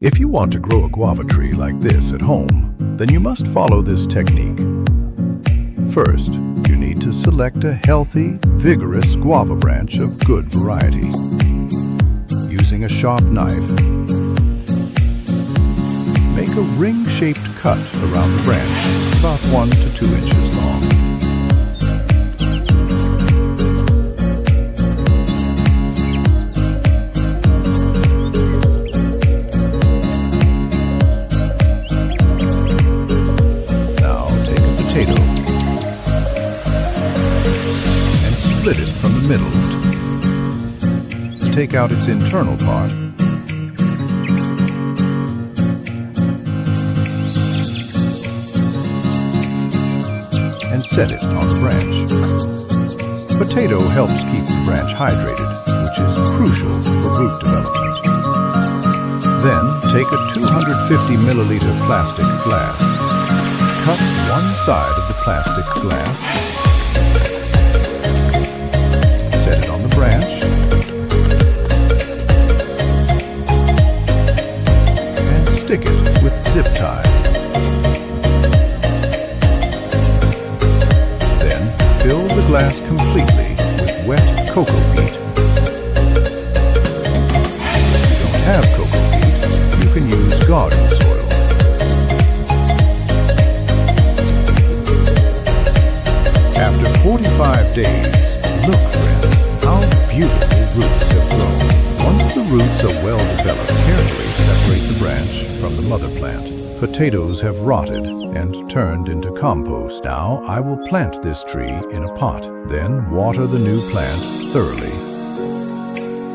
If you want to grow a guava tree like this at home, then you must follow this technique. First, you need to select a healthy, vigorous guava branch of good variety. Using a sharp knife, make a ring-shaped cut around the branch, about 1 to 2 inches long. Split it from the middle. Take out its internal part. And set it on the branch. Potato helps keep the branch hydrated, which is crucial for root development. Then take a 250 milliliter plastic glass. Cut one side of the plastic glass. Set it on the branch and stick it with zip tie. Then fill the glass completely with wet cocoa peat. If you don't have cocoa peat, you can use garden soil. After 45 days, look, friends, how beautiful roots have grown. Once the roots are well developed, carefully separate the branch from the mother plant. Potatoes have rotted and turned into compost. Now I will plant this tree in a pot. Then water the new plant thoroughly